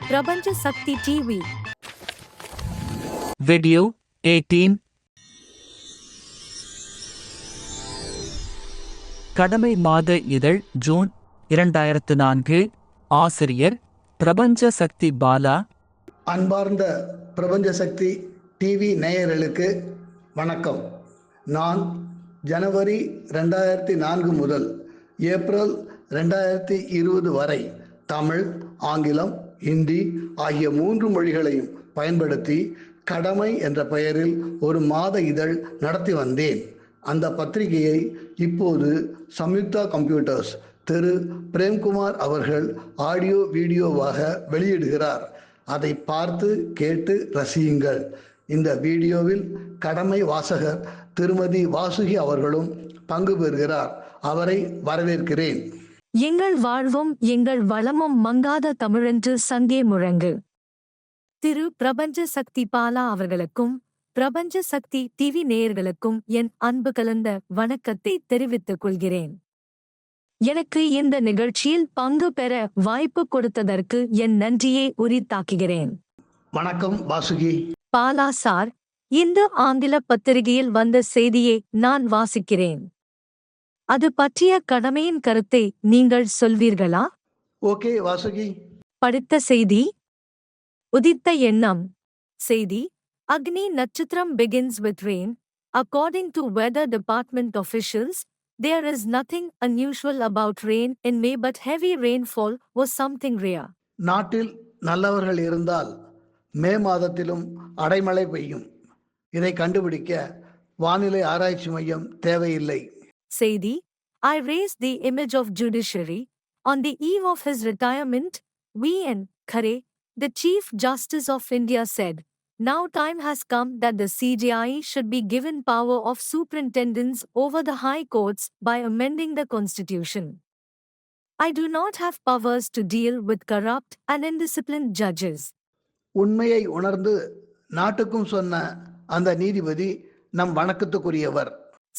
பிரபஞ்ச சக்தி TV. Video 18. கடமை மாத இதழ் ஜூன் 2004. ஆசிரியர் பிரபஞ்ச சக்தி பாலா. அன்பார்ந்த பிரபஞ்ச சக்தி டிவி நேயர்களுக்கு வணக்கம். நான் ஜனவரி 2004 முதல் ஏப்ரல் 2020 வரை தமிழ், ஆங்கிலம், ஹிந்தி ஆகிய 3 மொழிகளையும் பயன்படுத்தி கடமை என்ற பெயரில் ஒரு மாத இதழ் நடத்தி வந்தேன். அந்த பத்திரிகையை இப்போது சம்யுக்தா கம்ப்யூட்டர்ஸ் திரு பிரேம்குமார் அவர்கள் ஆடியோ வீடியோவாக வெளியிடுகிறார். அதை பார்த்து கேட்டு ரசியுங்கள். இந்த வீடியோவில் கடமை வாசகர் திருமதி வாசுகி அவர்களும் பங்கு பெறுகிறார். அவரை வரவேற்கிறேன். எங்கள் வாழ்வும் எங்கள் வளமும் மங்காத தமிழென்று சங்கே முழங்கு. திரு பிரபஞ்ச சக்தி பாலா அவர்களுக்கும் பிரபஞ்ச சக்தி டிவி நேயர்களுக்கும் என் அன்பு கலந்த வணக்கத்தை தெரிவித்துக் கொள்கிறேன். எனக்கு இந்த நிகழ்ச்சியில் பங்கு பெற வாய்ப்பு கொடுத்ததற்கு என் நன்றியை உரித்தாக்குகிறேன். வணக்கம் வாசுகி. பாலா சார், இந்த ஆங்கில பத்திரிகையில் வந்த செய்தியை நான் வாசிக்கிறேன். அது பற்றிய கடமையின் கருத்தை நீங்கள் சொல்வீர்களா? ஓகே வாசுகி. படித்த செய்தி. உதித்த எண்ணம். செய்தி: அக்னி நட்சத்திரம் begins with rain. According to weather department officials, there is nothing unusual about rain in May, but heavy rainfall was something rare. நாட்டில் நல்லவர்கள் இருந்தால் மே மாதத்திலும் அடைமழை பெய்யும். இதை கண்டுபிடிக்க வானிலை ஆராய்ச்சி மையம் தேவையில்லை. செய்தி: I raised the image of judiciary. On the eve of his retirement, V.N. Khare, the Chief Justice of India, said, "Now time has come that the CJI should be given power of superintendence over the high courts by amending the constitution. I do not have powers to deal with corrupt and indisciplined judges." உண்மையை உணர்ந்து நாட்டுக்கும் சொன்ன அந்த நீதிபதி நம் வணக்கத்துக்குரியவர்.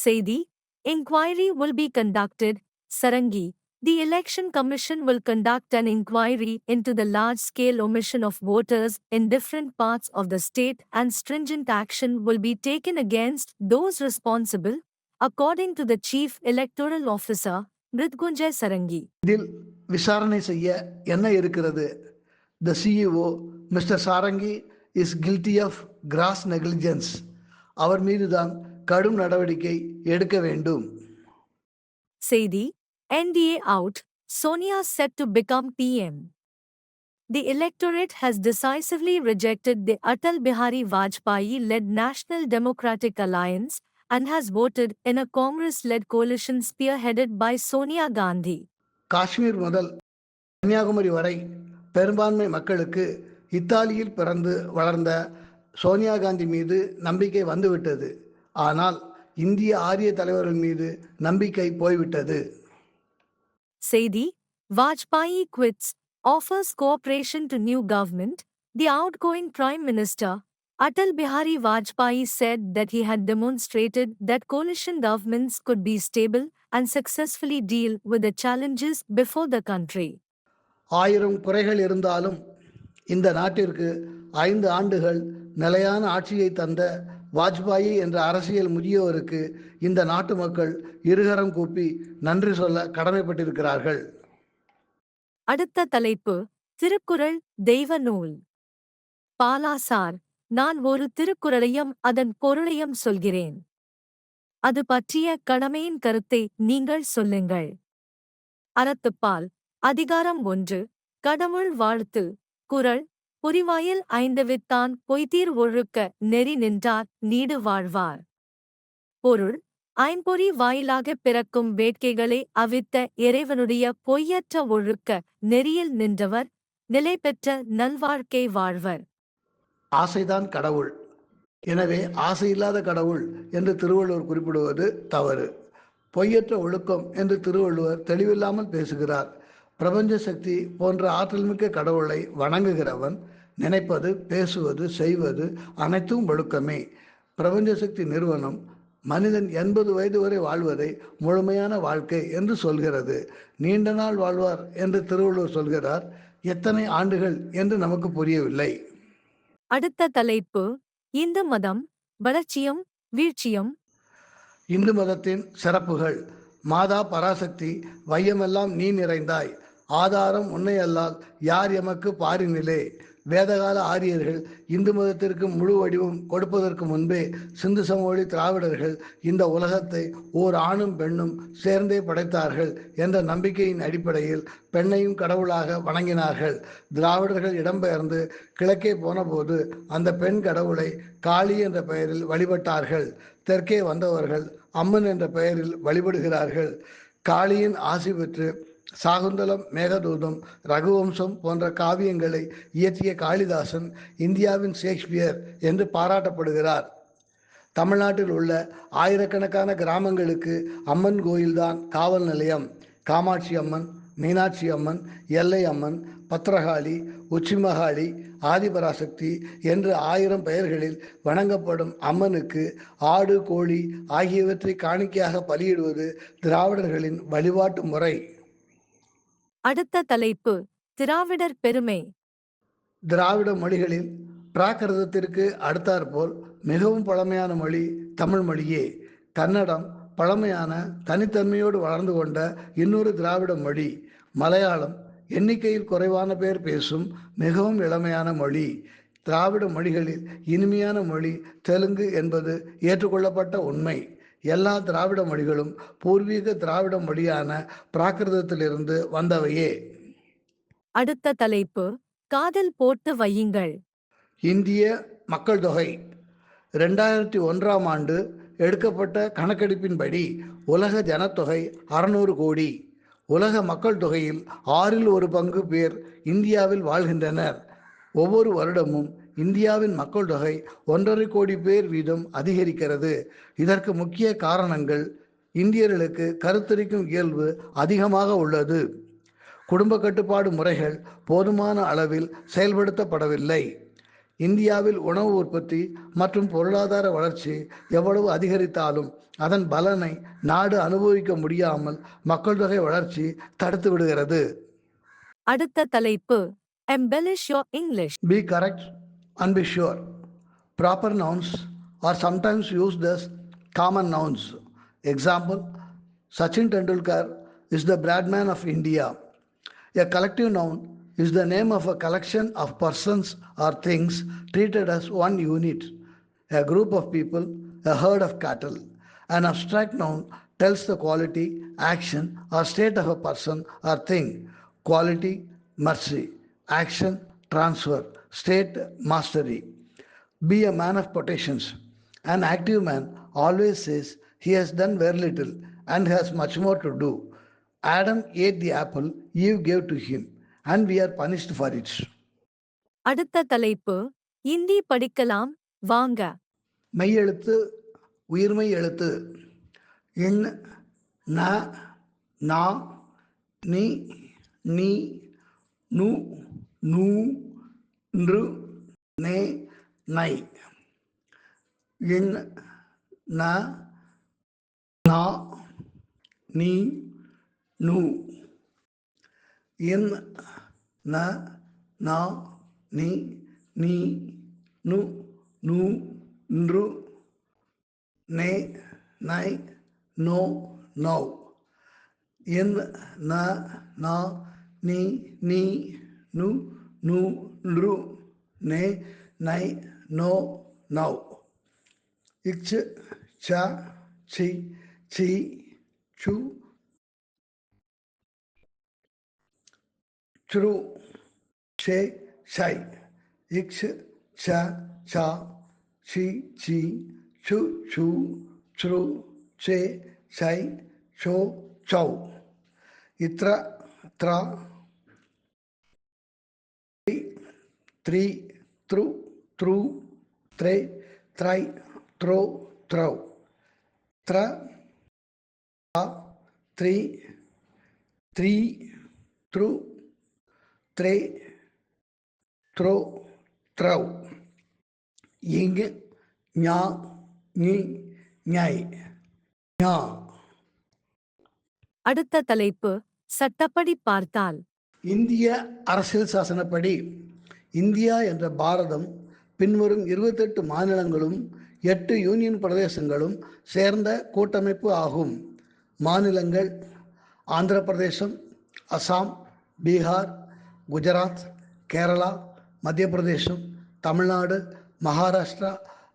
செய்தி: Inquiry will be conducted. Sarangi, the Election Commission will conduct an inquiry into the large-scale omission of voters in different parts of the state, and stringent action will be taken against those responsible, according to the Chief Electoral Officer, Mridgunjay Sarangi. இதில் விசாரணை செய்ய என்ன இருக்கிறது? The CEO, Mr. Sarangi, is guilty of gross negligence. அவர் மீதுதான் கடும் நடவடிக்கை எடுக்க வேண்டும். செய்தி: NDA out. Sonia set to become PM. The electorate has decisively rejected the Atal Bihari Vajpayee-led National Democratic Alliance and has voted in a Congress-led coalition spearheaded by Sonia Gandhi. Kashmir முதல் கன்னியாகுமரி வரை பெரும்பான்மை மக்களுக்கு இத்தாலியில் பிறந்து வளர்ந்த சோனியா காந்தி மீது நம்பிக்கை வந்துவிட்டது. ஆனால் இந்திய ஆரிய தலைவர்கள் மீது நம்பிக்கை போய்விட்டது. செய்தி: Vajpayee quits, offers cooperation to new government. The outgoing Prime Minister, Atal Bihari Vajpayee, said that he had demonstrated that coalition governments could be stable and successfully deal with the challenges before the country. 1000 குறைகள் இருந்தாலும் இந்த நாட்டிற்கு 5 ஆண்டுகள் நிலையான ஆட்சியை தந்த வாஜ்பாயி என்ற அரசியல் முதியோருக்கு இந்த நாட்டு மக்கள் இருகரம் கூப்பி நன்றி சொல்ல கடமைப்பட்டிருக்கிறார்கள். அடுத்த தலைப்பு: திருக்குறள் தெய்வ நூல். பாலா சார், நான் ஒரு திருக்குறளையும் அதன் பொருளையும் சொல்கிறேன். அது பற்றிய கடமையின் கருத்தை நீங்கள் சொல்லுங்கள். அறத்துப்பால். அதிகாரம் 1. கடவுள் வாழ்த்து. குறள்: பொறிவாயில் ஐந்தவித்தான் பொய்தீர் ஒழுக்க நெறி நின்றார் நீடு வாழ்வார். பொருள்: ஐம்பொறி வாயிலாகப் பிறக்கும் வேட்கைகளை அவித்த இறைவனுடைய பொய்யற்ற ஒழுக்க நெறியில் நின்றவர் நிலை பெற்ற நல்வாழ்க்கை வாழ்வர். ஆசைதான் கடவுள். எனவே ஆசையில்லாத கடவுள் என்று திருவள்ளுவர் குறிப்பிடுவது தவறு. பொய்யற்ற ஒழுக்கம் என்று திருவள்ளுவர் தெளிவில்லாமல் பேசுகிறார். பிரபஞ்ச சக்தி போன்ற ஆற்றல்மிக்க கடவுளை வணங்குகிறவன் நினைப்பது, பேசுவது, செய்வது அனைத்தும் ஒழுக்கமே. பிரபஞ்ச சக்தி நிறுவனம் மனிதன் 80 வயது வரை வாழ்வதை முழுமையான வாழ்க்கை என்று சொல்கிறது. நீண்ட நாள் வாழ்வார் என்று திருவள்ளுவர் சொல்கிறார். எத்தனை ஆண்டுகள் என்று நமக்கு புரியவில்லை. அடுத்த தலைப்பு இந்து மதம் வளர்ச்சியும் வீழ்ச்சியும். இந்து மதத்தின் சிறப்புகள். மாதா பராசக்தி வையமெல்லாம் நீ நிறைந்தாய், ஆதாரம் உன்னை அல்லால் யார் எமக்கு பாரினிலே. வேதகால ஆரியர்கள் இந்து மதத்திற்கு முழு வடிவம் கொடுப்பதற்கு முன்பே சிந்து சமவெளி திராவிடர்கள் இந்த உலகத்தை ஓர் ஆணும் பெண்ணும் சேர்ந்தே படைத்தார்கள் என்ற நம்பிக்கையின் அடிப்படையில் பெண்ணையும் கடவுளாக வணங்கினார்கள். திராவிடர்கள் இடம்பெயர்ந்து கிழக்கே போனபோது அந்த பெண் கடவுளை காளி என்ற பெயரில் வழிபட்டார்கள். தெற்கே வந்தவர்கள் அம்மன் என்ற பெயரில் வழிபடுகிறார்கள். காளியின் ஆசி பெற்று சாகுந்தலம், மேகதூதம், ரகுவம்சம் போன்ற காவியங்களை இயற்றிய காளிதாசன் இந்தியாவின் ஷேக்ஸ்பியர் என்று பாராட்டப்படுகிறார். தமிழ்நாட்டில் உள்ள ஆயிரக்கணக்கான கிராமங்களுக்கு அம்மன் கோயில்தான் காவல் நிலையம். காமாட்சி அம்மன், மீனாட்சி அம்மன், எல்லை அம்மன், பத்ரகாளி, உச்சிமகாளி, ஆதிபராசக்தி என்று 1000 பெயர்களில் வணங்கப்படும் அம்மனுக்கு ஆடு, கோழி ஆகியவற்றை காணிக்கையாக பலியிடுவது திராவிடர்களின் வழிபாட்டு முறை. அடுத்த தலைப்பு திராவிடர் பெருமை. திராவிட மொழிகளில் பிராகிருதத்திற்கு அடுத்தாற்போல் மிகவும் பழமையான மொழி தமிழ் மொழியே. கன்னடம் பழமையான தனித்தன்மையோடு வளர்ந்து கொண்ட இன்னொரு திராவிட மொழி. மலையாளம் எண்ணிக்கையில் குறைவான பேர் பேசும் மிகவும் இளமையான மொழி. திராவிட மொழிகளில் இனிமையான மொழி தெலுங்கு என்பது ஏற்றுக்கொள்ளப்பட்ட உண்மை. எல்லா திராவிட மொழிகளும் பூர்வீக திராவிட மொழியான பிராகிருதத்திலிருந்து வந்தவையே. அடுத்த தலைப்பு காதல் போட்டு வையுங்கள். இந்திய மக்கள் தொகை 2001ஆம் ஆண்டு எடுக்கப்பட்ட கணக்கெடுப்பின்படி உலக ஜனத்தொகை 600 கோடி. உலக மக்கள் தொகையில் 1/6 பங்கு பேர் இந்தியாவில் வாழ்கின்றனர். ஒவ்வொரு வருடமும் இந்தியாவின் மக்கள் தொகை 1.5 கோடி பேர் வீதம் அதிகரிக்கிறது. இதற்கு முக்கிய காரணங்கள்: இந்தியர்களுக்கு கருத்தரிக்கும் இயல்பு அதிகமாக உள்ளது, குடும்ப கட்டுப்பாடு முறைகள் போதுமான அளவில் செயல்படுத்தப்படவில்லை, இந்தியாவில் உணவு உற்பத்தி மற்றும் பொருளாதார வளர்ச்சி எவ்வளவு அதிகரித்தாலும் அதன் பலனை நாடு அனுபவிக்க முடியாமல் மக்கள் தொகை வளர்ச்சி தடுத்து விடுகிறது. அடுத்த தலைப்பு embellish your English. Be correct and be sure. Proper nouns are sometimes used as common nouns. Example: Sachin Tendulkar is the Bradman of India. A collective noun is the name of a collection of persons or things treated as one unit, a group of people, a herd of cattle. An abstract noun tells the quality, action, or state of a person or thing. Quality, mercy; action, transfer; state, mastery. Be a man of potations. An active man always says he has done very little and has much more to do. Adam ate the apple Eve gave to him, and we are punished for it. அடுத்த தலைப்பு இந்தி படிக்கலாம் வாங்க. மெய்யெழுத்து, உயிர்மெய் எழுத்து. இன், ந, நா, நி, நீ, நு, நூ, நృ, நே, நை. இன், ந, நா, நீ, நு. இன், ந, நா, நீ, நீ, நு, நூ, நృ, நே, நை, நோ, நௌ. இன், ந, நா, நீ, நீ, நு, நூ, நృ, நே, நை, நோ, நௌ. இச், ச, சி, சி, சு, ச்ரு, சே, சை. இச், ச, ச, சி, சி, சு, சு, ச்ரு, சே, சை, சோ, சௌ. இத்ர, த்ர, three, through, through, த்ரே, த்ரை, throw, த்ரௌ. த்ர, three, three, through, த்ரே, throw, த்ரௌ. இங், ஞா, ஞி, ஞை, ஞா. அடுத்த தலைப்பு சட்டப்படி பார்த்தால் இந்திய அரசியல் சாசனப்படி இந்தியா என்ற பாரதம் பின்வரும் 28 மாநிலங்களும் 8 யூனியன் பிரதேசங்களும் சேர்ந்த கூட்டமைப்பு ஆகும். மாநிலங்கள் ஆந்திர பிரதேசம், அசாம், பீகார், குஜராத், கேரளா, மத்திய பிரதேசம், தமிழ்நாடு, மகாராஷ்டிரா,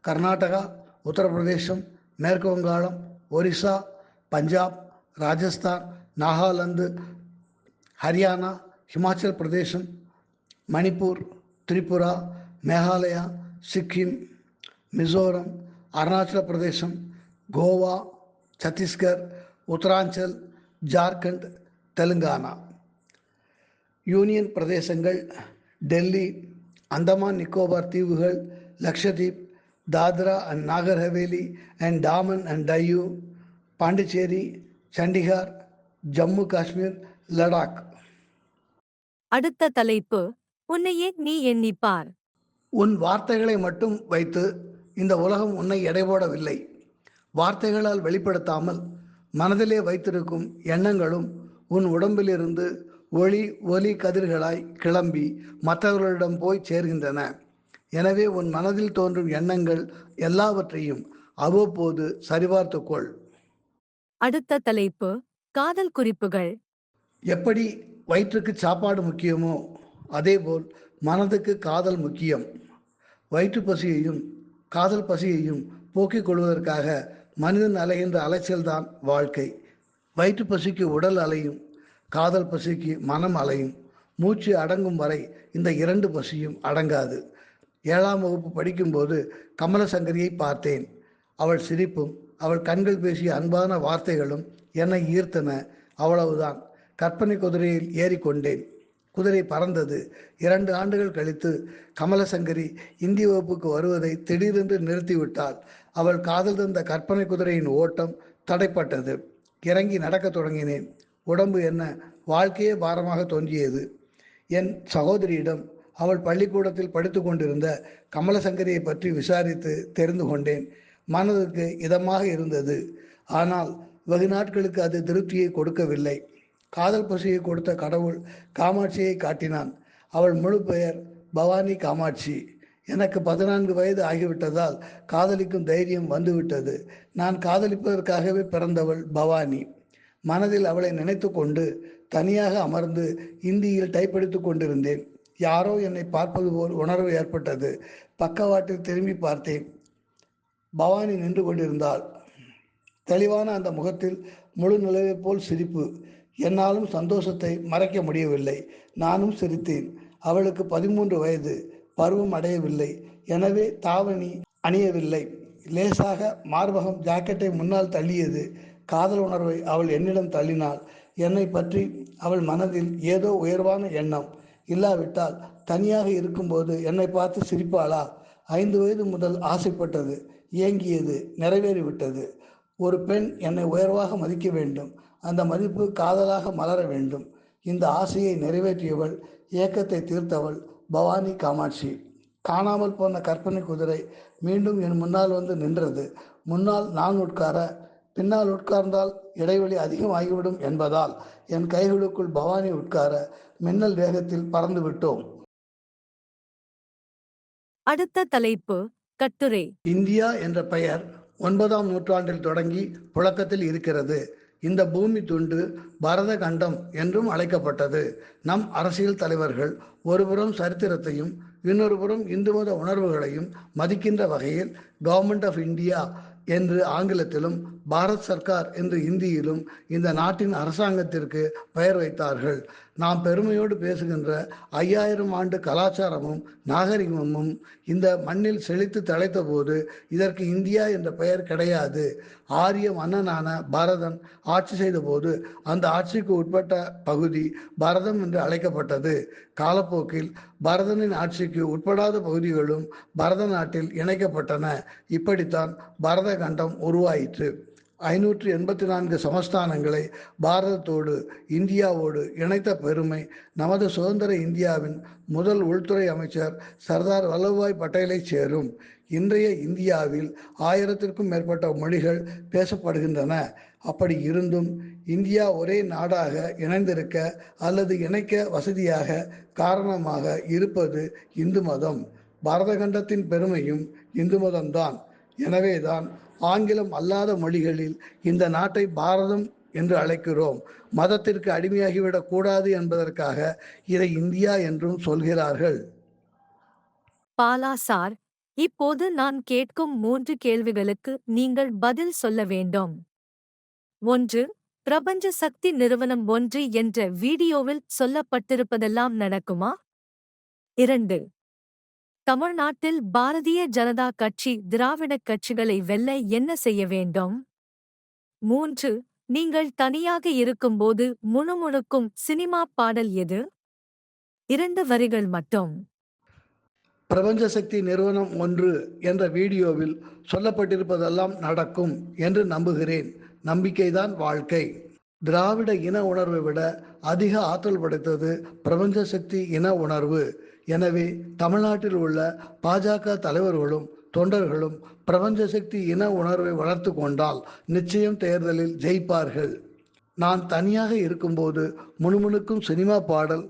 கர்நாடகா, உத்தரப்பிரதேசம், மேற்கு வங்காளம், ஒரிசா, பஞ்சாப், ராஜஸ்தான், நாகாலாந்து, ஹரியானா, ஹிமாச்சல் பிரதேசம், மணிப்பூர், திரிபுரா, மேகாலயா, சிக்கிம், மிசோரம், அருணாச்சல பிரதேசம், கோவா, சத்தீஸ்கர், உத்தராஞ்சல், ஜார்க்கண்ட், தெலுங்கானா. யூனியன் பிரதேசங்கள் டெல்லி, அந்தமான் நிக்கோபார் தீவுகள், Lakshadweep, Dadra and Nagar Haveli and Daman and Diu, Pondicherry, Chandigarh, Jammu Kashmir, Ladakh. அடுத்த தலைப்பு உன்னையே நீ எண்ணிப்பார். உன் வார்த்தைகளை மட்டும் வைத்து இந்த உலகம் உன்னை எடைபோடவில்லை. வார்த்தைகளால் வெளிப்படுத்தாமல் மனதிலே வைத்திருக்கும் எண்ணங்களும் உன் உடம்பிலிருந்து ஒலி கதிர்களாய் கிளம்பி மற்றவர்களிடம் போய் சேர்கின்றன. எனவே உன் மனதில் தோன்றும் எண்ணங்கள் எல்லாவற்றையும் அவ்வப்போது சரிபார்த்துக்கொள். அடுத்த தலைப்பு காதல் குறிப்புகள். எப்படி வயிற்றுக்கு சாப்பாடு முக்கியமோ அதேபோல் மனதுக்கு காதல் முக்கியம். வயிற்று பசியையும் காதல் பசியையும் போக்கிக் கொள்வதற்காக மனிதன் அலைகின்ற அலைச்சல்தான் வாழ்க்கை. வயிற்று பசிக்கு உடல் அலையும், காதல் பசிக்கு மனம் அலையும். மூச்சு அடங்கும் வரை இந்த 2 பசியும் அடங்காது. 7ஆம் வகுப்பு படிக்கும்போது கமலசங்கரியை பார்த்தேன். அவள் சிரிப்பும் அவள் கண்கள் பேசிய அன்பான வார்த்தைகளும் என்னை ஈர்த்தன. அவ்வளவுதான். கற்பனை குதிரையில் ஏறிக்கொண்டேன். குதிரை பறந்தது. 2 ஆண்டுகள் கழித்து கமலசங்கரி இந்தி வகுப்புக்கு வருவதை திடீரென்று நிறுத்திவிட்டாள். அவள் காதல் தந்த கற்பனை குதிரையின் ஓட்டம் தடைப்பட்டது. இறங்கி நடக்கத் தொடங்கினேன். உடம்பு என்ன, வாழ்க்கையே பாரமாக தோன்றியது. என் சகோதரியிடம் அவள் பள்ளிக்கூடத்தில் படித்து கொண்டிருந்த கமலசங்கரியை பற்றி விசாரித்து தெரிந்து கொண்டேன். மனதுக்கு இதமாக இருந்தது. ஆனால் வெகு நாட்களுக்கு அது திருப்தியை கொடுக்கவில்லை. காதல் பசியை கொடுத்த கடவுள் காமாட்சியை காட்டினான். அவள் முழு பெயர் பவானி காமாட்சி. எனக்கு 14 வயது ஆகிவிட்டதால் காதலிக்கும் தைரியம் வந்துவிட்டது. நான் காதலிப்பதற்காகவே பிறந்தவள் பவானி. மனதில் அவளை நினைத்து கொண்டு தனியாக அமர்ந்து இந்தியில் டைப்படித்து கொண்டிருந்தேன். யாரோ என்னை பார்ப்பது போல் உணர்வு ஏற்பட்டது. பக்கவாட்டில் திரும்பி பார்த்தேன். பவானி நின்று கொண்டிருந்தாள். தெளிவான அந்த முகத்தில் முழு நிலவை போல் சிரிப்பு. என்னாலும் சந்தோஷத்தை மறைக்க முடியவில்லை. நானும் சிரித்தேன். அவளுக்கு 13 வயது, பருவம் அடையவில்லை. எனவே தாவணி அணியவில்லை. லேசாக மார்பகம் ஜாக்கெட்டை முன்னால் தள்ளியது. காதல் உணர்வை அவள் என்னிடம் தள்ளினாள். என்னை பற்றி அவள் மனதில் ஏதோ உயர்வான எண்ணம். இல்லாவிட்டால் தனியாக இருக்கும்போது என்னை பார்த்து சிரிப்பாளா? 5 வயது முதல் ஆசைப்பட்டது, ஏங்கியது, நிறைவேறிவிட்டது. ஒரு பெண் என்னை உயர்வாக மதிக்க வேண்டும். அந்த மதிப்பு காதலாக மலர வேண்டும். இந்த ஆசையை நிறைவேற்றியவள், ஏக்கத்தை தீர்த்தவள் பவானி காமாட்சி. காணாமல் போன கற்பனை குதிரை மீண்டும் என் முன்னால் வந்து நின்றது. முன்னால் நான் உட்கார, பின்னால் உட்கார்ந்தால் இடைவெளி அதிகமாகிவிடும் என்பதால் என் கைகளுக்குள் பவானி உட்கார மின்னல் வேகத்தில் பறந்து விட்டோம். அடுத்த தலைப்பு கட்டுரை. இந்தியா என்ற பெயர் 9ஆம் நூற்றாண்டில் தொடங்கி புழக்கத்தில் இருக்கிறது. இந்த பூமி துண்டு பரத கண்டம் என்றும் அழைக்கப்பட்டது. நம் அரசியல் தலைவர்கள் ஒருபுறம் சரித்திரத்தையும் இன்னொரு புறம் இந்து மத உணர்வுகளையும் மதிக்கின்ற வகையில் கவர்மெண்ட் ஆஃப் இந்தியா என்று ஆங்கிலத்திலும் பாரத் சர்க்கார் என்று இந்தியிலும் இந்த நாட்டின் அரசாங்கத்திற்கு பெயர் வைத்தார்கள். நாம் பெருமையோடு பேசுகின்ற 5000 ஆண்டு கலாச்சாரமும் நாகரிகமும் இந்த மண்ணில் செழித்து தழைத்த போது இதற்கு இந்தியா என்ற பெயர் கிடையாது. ஆரிய மன்னனான பரதன் ஆட்சி செய்த போது அந்த ஆட்சிக்கு உட்பட்ட பகுதி பரதம் என்று அழைக்கப்பட்டது. காலப்போக்கில் பரதனின் ஆட்சிக்கு உட்படாத பகுதிகளும் பரத நாட்டில் இணைக்கப்பட்டன. இப்படித்தான் பரத கண்டம் உருவாயிற்று. 584 சமஸ்தானங்களை பாரதத்தோடு இந்தியாவோடு இணைத்த பெருமை நமது சுதந்திர இந்தியாவின் முதல் உள்துறை அமைச்சர் சர்தார் வல்லபாய் பட்டேலை சேரும். இன்றைய இந்தியாவில் 1000க்கும் மேற்பட்ட மொழிகள் பேசப்படுகின்றன. அப்படி இருந்தும் இந்தியா ஒரே நாடாக இணைந்திருக்க அல்லது இணைக்க வசதியாக காரணமாக இருப்பது இந்து மதம். பாரத கண்டத்தின் பெருமையும் இந்து மதம்தான். எனவேதான் ஆங்கிலம் அல்லாத மொழிகளில் இந்த நாட்டை பாரதம் என்று அழைக்கிறோம். மதத்திற்கு அடிமையாகிவிடக் கூடாது என்பதற்காக இதை இந்தியா என்றும் சொல்கிறார்கள். பாலா சார், இப்போது நான் கேட்கும் 3 கேள்விகளுக்கு நீங்கள் பதில் சொல்ல வேண்டும். 1. பிரபஞ்ச சக்தி நிறுவனம் 1 என்ற வீடியோவில் சொல்லப்பட்டிருப்பதெல்லாம் நடக்குமா? 2. தமிழ்நாட்டில் பாரதிய ஜனதா கட்சி திராவிடக் கட்சிகளை வெல்ல என்ன செய்ய வேண்டும்? 3. நீங்கள் தனியாக இருக்கும்போது முணுமுணுக்கும் சினிமா பாடல் எது? 2 வரிகள் மட்டும். பிரபஞ்ச சக்தி நிறுவனம் 1 என்ற வீடியோவில் சொல்லப்பட்டிருப்பதெல்லாம் நடக்கும் என்று நம்புகிறேன். நம்பிக்கைதான் வாழ்க்கை. திராவிட இன உணர்வை விட அதிக ஆற்றல் படைத்தது பிரபஞ்ச சக்தி இன உணர்வு. எனவே தமிழ்நாட்டில் உள்ள பாஜக தலைவர்களும் தொண்டர்களும் பிரபஞ்ச சக்தி இன உணர்வை வளர்த்து கொண்டால் நிச்சயம் தேர்தலில் ஜெயிப்பார்கள். நான் தனியாக இருக்கும்போது முணுமுணுக்கும் சினிமா பாடல்,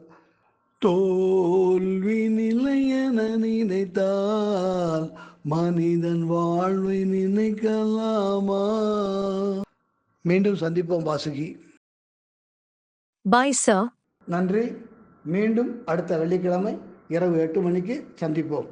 தோல்வி நிலையென நினைத்தால் மனிதன் வாழ்வை நினைக்கலாமா? மீண்டும் சந்திப்போம் வாசுகி. Bye sir. நன்றி. மீண்டும் அடுத்த வெள்ளிக்கிழமை இரவு 8 மணிக்கு சந்திப்போம்.